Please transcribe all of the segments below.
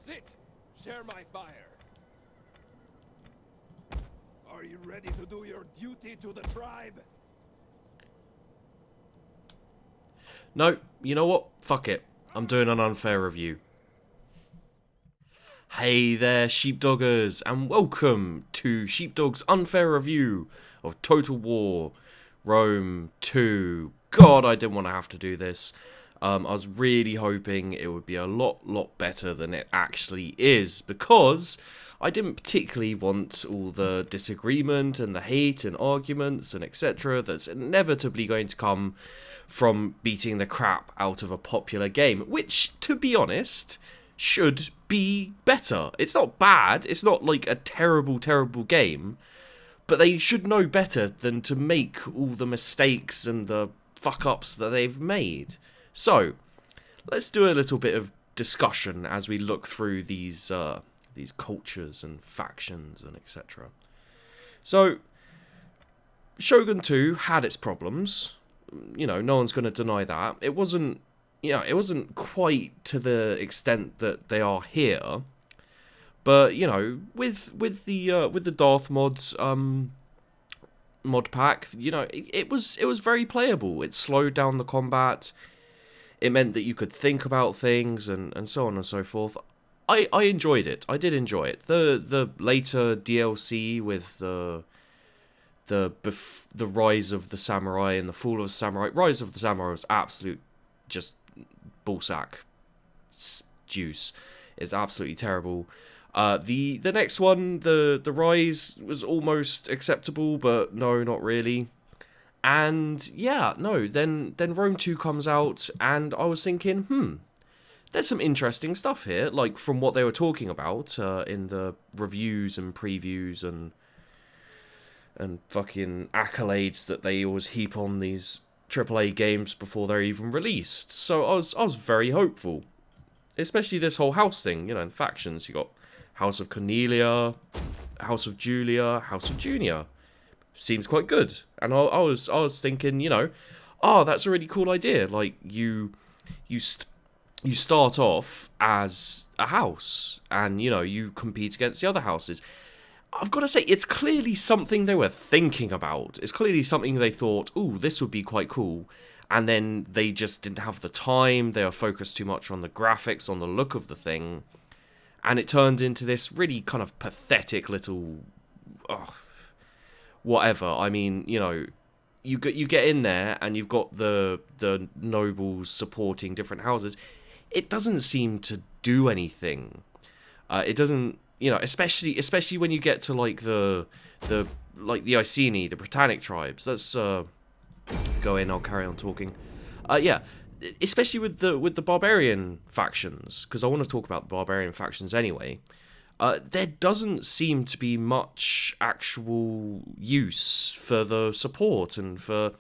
Sit. Share my fire. Are you ready to do your duty to the tribe? No, you know what? Fuck it. I'm doing an unfair review. Hey there, sheepdoggers, and welcome to Sheepdog's unfair review of Total War Rome 2. God, I didn't want to have to do this. I was really hoping it would be a lot better than it actually is, because I didn't particularly want all the disagreement and the hate and arguments and etc. that's inevitably going to come from beating the crap out of a popular game, which, to be honest, should be better. It's not bad, it's not like a terrible game, but they should know better than to make all the mistakes and the fuck-ups that they've made. So, let's do a little bit of discussion as we look through these cultures and factions and etc. So, Shogun 2 had its problems. You know, no one's going to deny that. It wasn't quite to the extent that they are here. But, you know, with the Darth mods mod pack, you know, it was very playable. It slowed down the combat. It meant that you could think about things and so on and so forth. I enjoyed it. I did enjoy it. The later DLC with the Rise of the Samurai and the Fall of the Samurai. Rise of the Samurai was absolute just ballsack juice. It's absolutely terrible. The next one, the Rise, was almost acceptable, but no, not really. And yeah, no, then Rome 2 comes out, and I was thinking, there's some interesting stuff here, like from what they were talking about in the reviews and previews and fucking accolades that they always heap on these AAA games before they're even released. So I was very hopeful, especially this whole house thing, you know, in factions. You got House of Cornelia, House of Julia, House of Junior. Seems quite good, and I was thinking, you know, that's a really cool idea. Like you start off as a house, and you know you compete against the other houses. I've got to say, it's clearly something they were thinking about. It's clearly something they thought, ooh, this would be quite cool. And then they just didn't have the time. They were focused too much on the graphics, on the look of the thing. And it turned into this really kind of pathetic little... whatever. I mean, you know, you get in there and you've got the nobles supporting different houses. It doesn't seem to do anything. It doesn't... You know, especially when you get to like the Iceni, the Britannic tribes. Let's go in. I'll carry on talking. Yeah, especially with the barbarian factions, because I want to talk about the barbarian factions anyway. There doesn't seem to be much actual use for the support and for,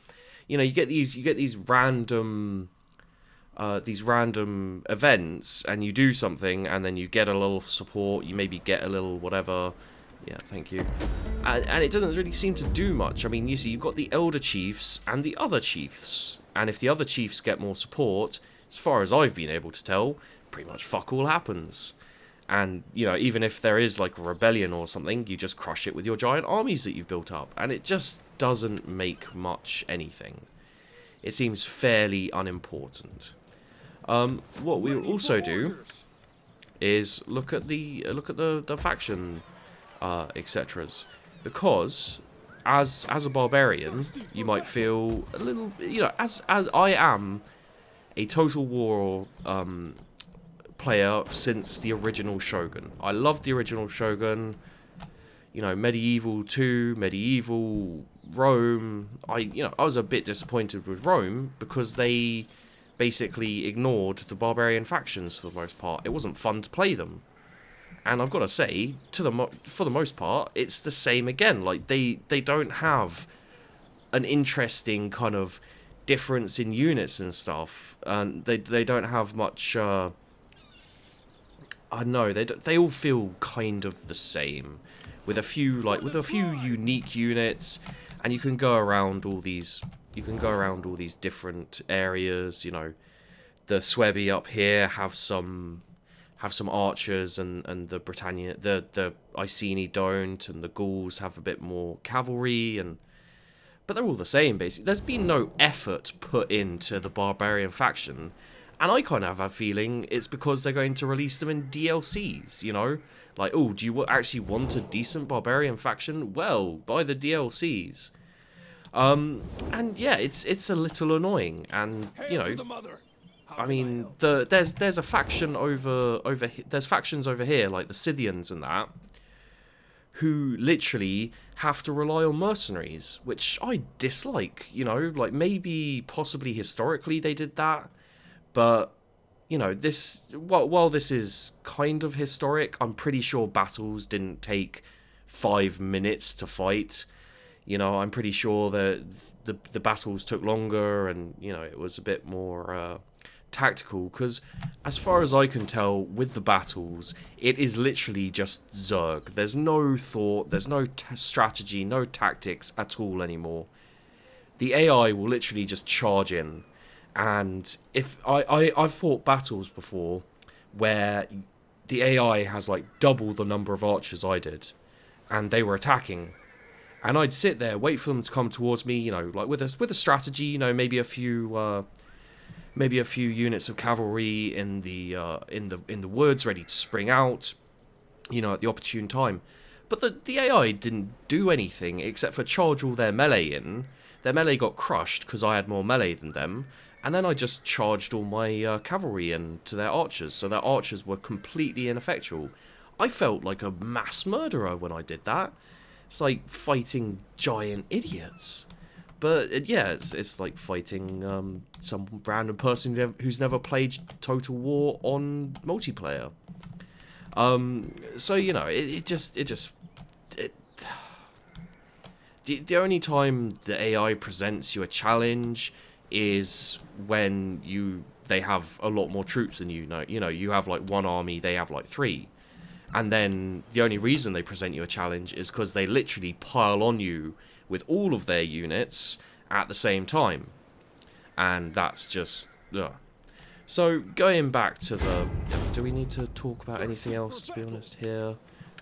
you know, you get these random events, and you do something, and then you get a little support, you maybe get a little whatever, yeah, thank you, and it doesn't really seem to do much. I mean, you see, you've got the elder chiefs and the other chiefs, and if the other chiefs get more support, as far as I've been able to tell, pretty much fuck all happens. And, you know, even if there is like a rebellion or something, you just crush it with your giant armies that you've built up, and it just doesn't make much anything. It seems fairly unimportant. What we will also do is look at the faction etc's, because as a barbarian you might feel a little, you know, as I am a Total War player since the original Shogun. I love the original Shogun. You know, Medieval 2, Medieval, Rome. I was a bit disappointed with Rome because they basically ignored the barbarian factions for the most part. It wasn't fun to play them. And I've got to say, for the most part, it's the same again. Like, they don't have an interesting kind of difference in units and stuff. And they don't have much... I don't know, they all feel kind of the same. With a few unique units, and you can go around all these different areas. You know, the Swebi up here have some have some archers, and the Britannia, the Iceni don't, and the Gauls have a bit more cavalry, but they're all the same basically. There's been no effort put into the barbarian faction, and I kind of have a feeling it's because they're going to release them in DLCs, you know? Like, oh, do you actually want a decent barbarian faction? Well, buy the DLCs. And yeah, it's a little annoying, and you know, I mean, there's a faction there's factions over here like the Scythians and that, who literally have to rely on mercenaries, which I dislike. You know, like maybe possibly historically they did that, but you know, this while this is kind of historic, I'm pretty sure battles didn't take 5 minutes to fight. You know, I'm pretty sure that the battles took longer, and you know, it was a bit more tactical, because as far as I can tell with the battles, it is literally just Zerg. There's no thought, there's no strategy, no tactics at all anymore. The AI will literally just charge in. And if I've fought battles before where the AI has like double the number of archers I did, and they were attacking, and I'd sit there, wait for them to come towards me, you know, like with a strategy, you know, maybe a few units of cavalry in the woods ready to spring out, you know, at the opportune time. But the AI didn't do anything except for charge all their melee in. Their melee got crushed because I had more melee than them. And then I just charged all my cavalry into their archers, so their archers were completely ineffectual. I felt like a mass murderer when I did that. It's like fighting giant idiots. But yeah, it's like fighting some random person who's never played Total War on multiplayer. So you know, the only time the AI presents you a challenge is when they have a lot more troops than you know. You know, you have like one army, they have like 3. And then the only reason they present you a challenge is because they literally pile on you with all of their units at the same time. And that's just... Ugh. So, going back to the... Do we need to talk about anything else, to be honest, here?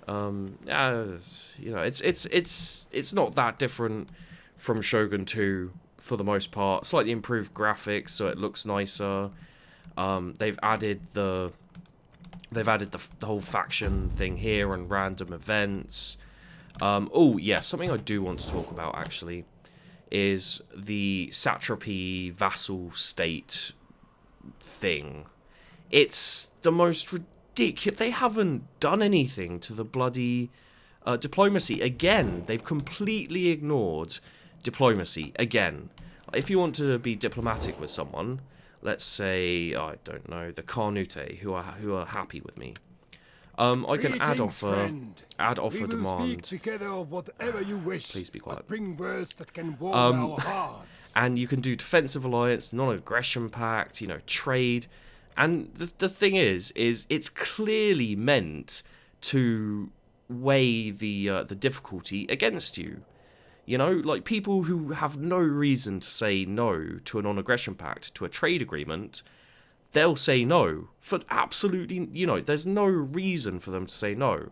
You know, it's not that different from Shogun 2 for the most part. Slightly improved graphics, so it looks nicer. They've added the whole faction thing here and random events. Oh yeah, something I do want to talk about actually is the satrapy vassal state thing. It's the most ridiculous. They haven't done anything to the bloody diplomacy. Again, they've completely ignored diplomacy again. If you want to be diplomatic with someone, let's say, I don't know, the Carnute, who are happy with me, I can add offer demand. Speak together of whatever you wish. Please be quiet. Bring words that can warm our hearts. And you can do defensive alliance, non-aggression pact, you know, trade. And the thing is it's clearly meant to weigh the difficulty against you. You know, like people who have no reason to say no to a non-aggression pact, to a trade agreement, they'll say no for absolutely, you know, there's no reason for them to say no,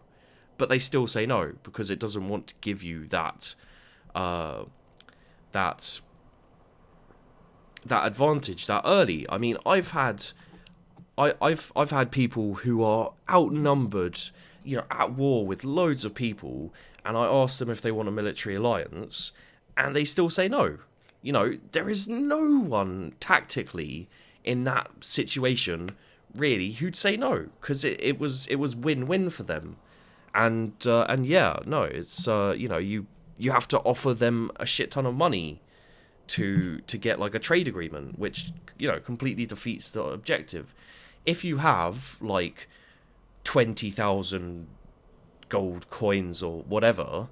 but they still say no because it doesn't want to give you that advantage that early. I mean, I've had people who are outnumbered, you know, at war with loads of people, and I ask them if they want a military alliance, and they still say no. You know, there is no one tactically in that situation really who'd say no, because it was win-win for them. And yeah, no, it's you know, you have to offer them a shit ton of money to get like a trade agreement, which, you know, completely defeats the objective. If you have like 20,000 gold coins or whatever,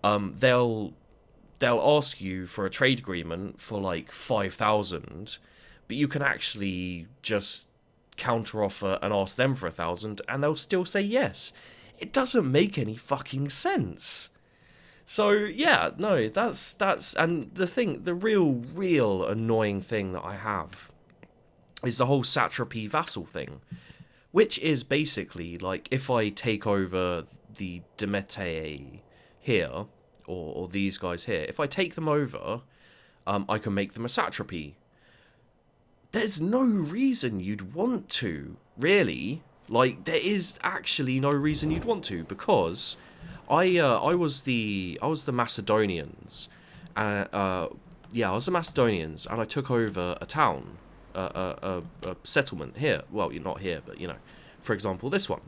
they'll ask you for a trade agreement for like 5,000, but you can actually just counter offer and ask them for 1,000 and they'll still say yes. It doesn't make any fucking sense. So yeah, no, that's and the real annoying thing that I have is the whole satrapy vassal thing, which is basically like if I take over the Demetei here, or these guys here, if I take them over, I can make them a satrapy. There's no reason you'd want to, really. Like, there is actually no reason you'd want to, because I was the Macedonians. I was the Macedonians, and I took over a town, a settlement here. Well, you're not here, but, for example, this one.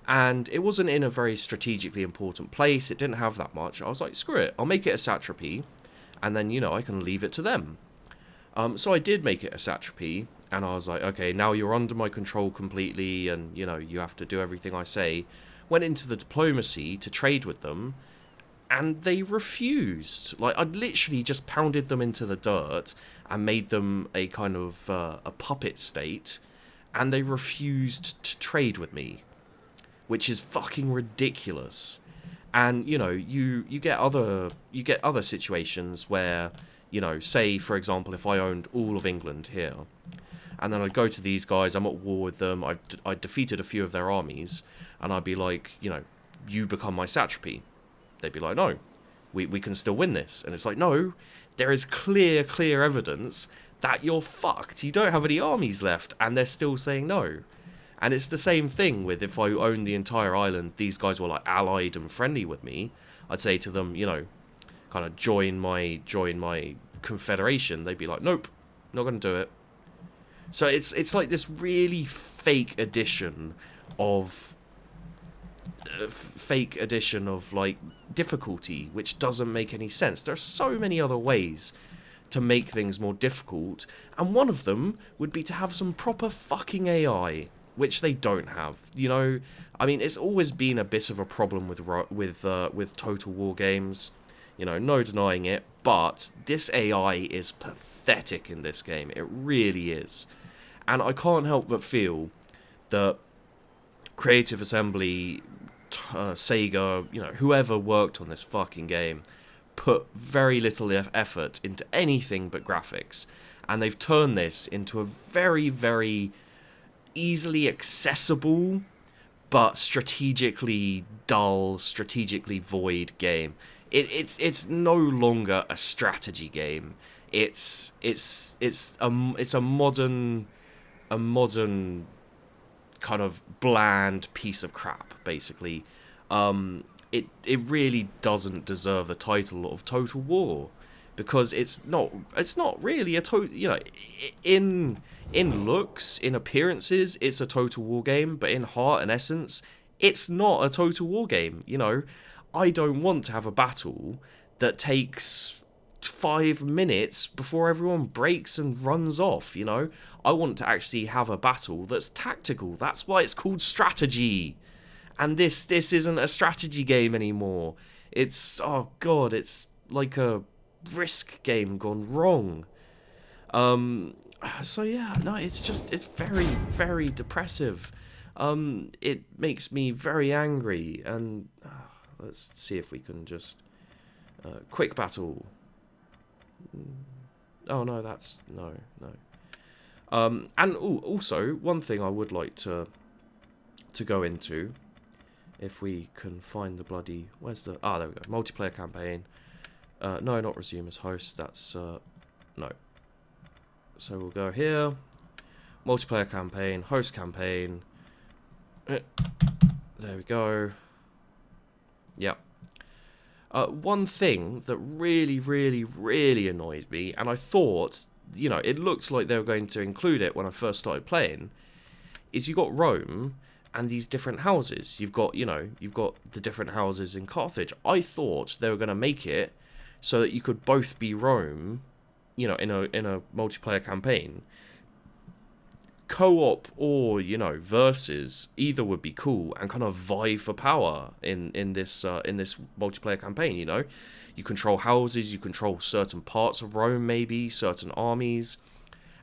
And it wasn't in a very strategically important place. It didn't have that much. I was like, screw it. I'll make it a satrapy, and then, I can leave it to them. So I did make it a satrapy, and I was like, okay, now you're under my control completely, and, you have to do everything I say. Went into the diplomacy to trade with them, and they refused. Like, I'd literally just pounded them into the dirt and made them a kind of a puppet state, and they refused to trade with me, which is fucking ridiculous. And, you get other situations where, say, for example, if I owned all of England here, and then I'd go to these guys, I'm at war with them, I defeated a few of their armies, and I'd be like, you become my satrapy. They'd be like, no, we can still win this. And it's like, no, there is clear evidence that you're fucked. You don't have any armies left, and they're still saying no. And it's the same thing with if I owned the entire island, these guys were like allied and friendly with me, I'd say to them, kind of join my confederation. They'd be like, nope, not going to do it. So it's like this really fake edition of like difficulty, which doesn't make any sense. There are so many other ways to make things more difficult, and one of them would be to have some proper fucking AI, which they don't have. I mean, it's always been a bit of a problem with Total War games. No denying it, but this AI is pathetic in this game. It really is. And I can't help but feel that Creative Assembly, Sega, whoever worked on this fucking game, put very little effort into anything but graphics. And they've turned this into a very, very easily accessible, but strategically dull, strategically void game. It's no longer a strategy game. It's a modern kind of bland piece of crap, basically. It really doesn't deserve the title of Total War, because it's not really a total. In looks, in appearances, it's a Total War game, but in heart and essence, it's not a Total War game. I don't want to have a battle that takes 5 minutes before everyone breaks and runs off. I want to actually have a battle that's tactical. That's why it's called strategy. And this isn't a strategy game anymore. It's, oh god, it's like a Risk game gone wrong. So yeah, no, it's very, very depressive. It makes me very angry, and let's see if we can just quick battle. Oh no, that's no. And also one thing I would like to go into, if we can find the bloody, where's the, there we go, multiplayer campaign. No, not resume as host, that's no. So we'll go here, multiplayer campaign, host campaign. There we go. Yep. One thing that really, really, really annoyed me, and I thought, it looked like they were going to include it when I first started playing, is you got Rome and these different houses. You've got the different houses in Carthage. I thought they were going to make it so that you could both be Rome, in a multiplayer campaign. Co-op or versus, either would be cool, and kind of vie for power in this multiplayer campaign. You control houses, you control certain parts of Rome, maybe certain armies,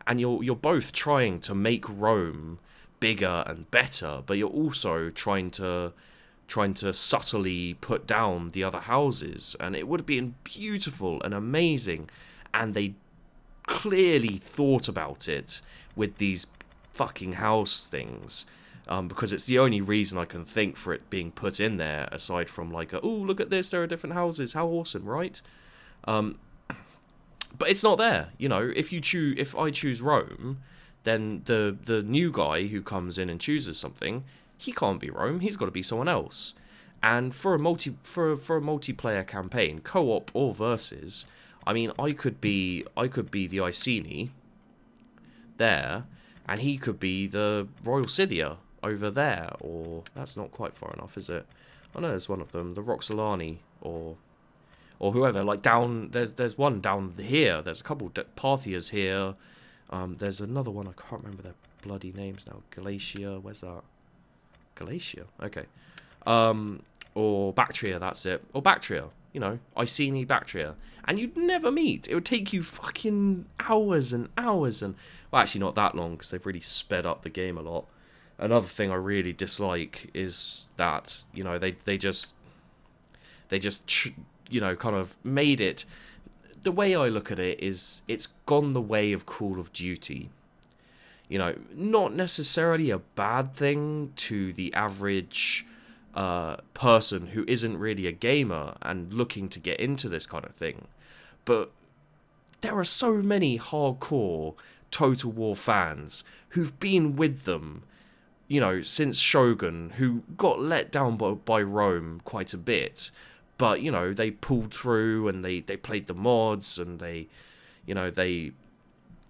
and you're both trying to make Rome bigger and better, but you're also trying to subtly put down the other houses. And it would have been beautiful and amazing, and they clearly thought about it with these fucking house things. because it's the only reason I can think for it being put in there, aside from like, oh, look at this, there are different houses, how awesome, right? But it's not there, you know. If I choose Rome, then the new guy who comes in and chooses something, he can't be Rome, he's got to be someone else. And for a multiplayer campaign, co-op or versus, I mean, I could be the Iceni there, and he could be the Royal Scythia over there, or that's not quite far enough, is it? I know there's one of them, the Roxolani, or whoever. Like down, there's one down here. There's a couple Parthias here. There's another one, I can't remember their bloody names now. Galatia, where's that? Galatia, okay. Or Bactria, that's it. Or Bactria, you know, Iceni, Bactria. And you'd never meet. It would take you fucking hours and hours and... Well, actually not that long, because they've really sped up the game a lot. Another thing I really dislike is that, you know, they just you know, kind of made it... The way I look at it is it's gone the way of Call of Duty. You know, not necessarily a bad thing to the average person who isn't really a gamer and looking to get into this kind of thing. But there are so many hardcore Total War fans who've been with them, you know, since Shogun, who got let down by Rome quite a bit. But, you know, they pulled through and they played the mods and they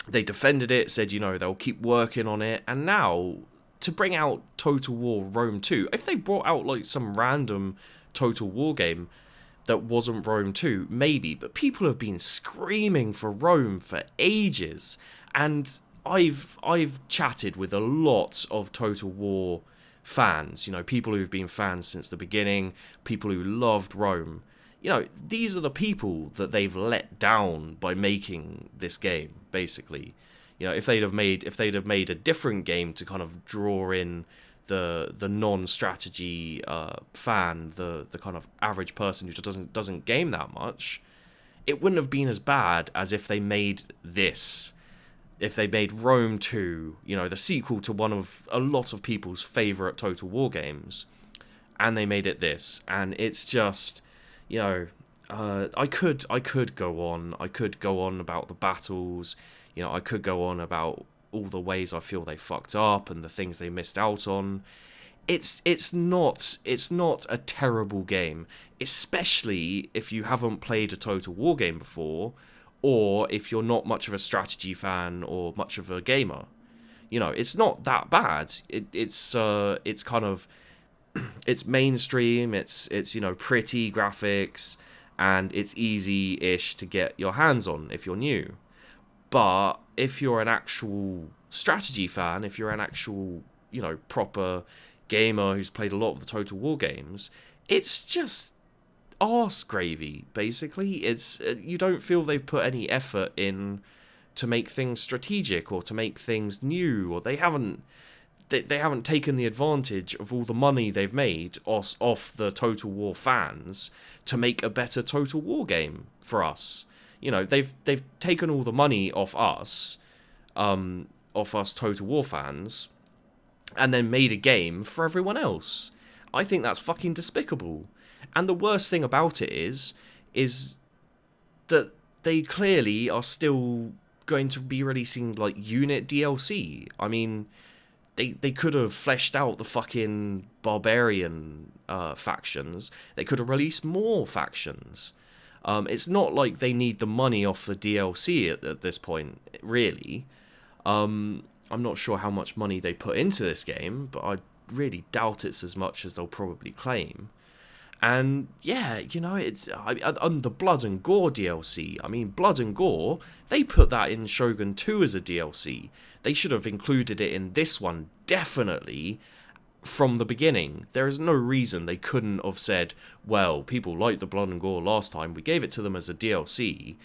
defended it, said, you know, they'll keep working on it. And now, to bring out Total War Rome 2, if they brought out, like, some random Total War game that wasn't Rome 2, maybe. But people have been screaming for Rome for ages. And I've chatted with a lot of Total War fans, you know, people who've been fans since the beginning, people who loved Rome. You know, these are the people that they've let down by making this game, basically. You know, if they'd have made a different game to kind of draw in the non-strategy fan, the kind of average person who just doesn't game that much, it wouldn't have been as bad as if they made this. If they made Rome 2, you know, the sequel to one of a lot of people's favourite Total War games, and they made it this, and it's just, you know, I could go on. I could go on about the battles, you know, I could go on about all the ways I feel they fucked up and the things they missed out on. It's not a terrible game, especially if you haven't played a Total War game before, or if you're not much of a strategy fan or much of a gamer. You know, it's not that bad. It's kind of, it's mainstream, it's you know, pretty graphics, and it's easy-ish to get your hands on if you're new. But if you're an actual strategy fan, if you're an actual, you know, proper gamer who's played a lot of the Total War games, it's just arse gravy, basically. It's you don't feel they've put any effort in to make things strategic or to make things new, or they haven't taken the advantage of all the money they've made off the Total War fans to make a better Total War game for us. You know, they've taken all the money off us Total War fans, and then made a game for everyone else. I think that's fucking despicable. And the worst thing about it is that they clearly are still going to be releasing, like, unit DLC. I mean, they could have fleshed out the fucking barbarian factions. They could have released more factions. It's not like they need the money off the DLC at this point, really. I'm not sure how much money they put into this game, but I really doubt it's as much as they'll probably claim. And yeah, you know, it's on the Blood and Gore DLC. I mean, Blood and Gore, they put that in Shogun 2 as a DLC. They should have included it in this one, definitely, from the beginning. There is no reason they couldn't have said, well, people liked the Blood and Gore last time, we gave it to them as a DLC.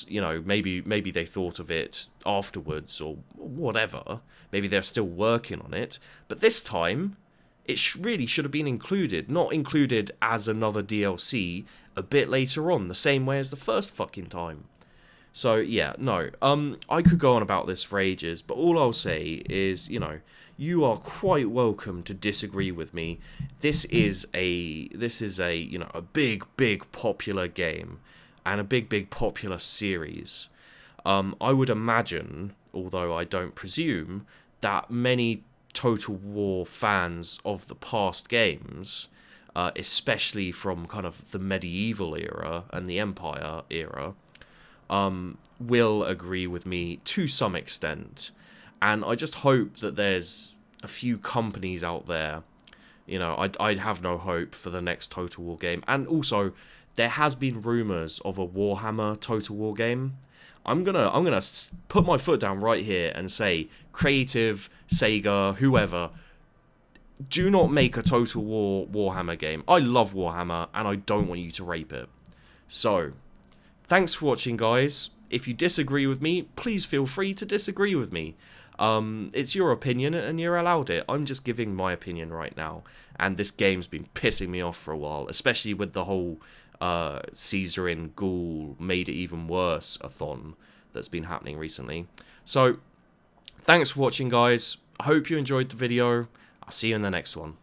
You know, maybe they thought of it afterwards or whatever. Maybe they're still working on it. But this time, it really should have been included, not included as another DLC a bit later on, the same way as the first fucking time. So yeah, no. I could go on about this for ages, but all I'll say is, you know, you are quite welcome to disagree with me. This is a you know, a big popular game and a big popular series. I would imagine, although I don't presume, that many Total War fans of the past games, especially from kind of the medieval era and the Empire era, will agree with me to some extent. And I just hope that there's a few companies out there. You know, I'd have no hope for the next Total War game. And also, there has been rumours of a Warhammer Total War game. I'm gonna put my foot down right here and say, Creative, Sega, whoever, do not make a Total War Warhammer game. I love Warhammer, and I don't want you to rape it. So, thanks for watching, guys. If you disagree with me, please feel free to disagree with me. It's your opinion, and you're allowed it. I'm just giving my opinion right now. And this game's been pissing me off for a while, especially with the whole Caesar in Gaul made it even worse-a-thon that's been happening recently. So, thanks for watching, guys. I hope you enjoyed the video. I'll see you in the next one.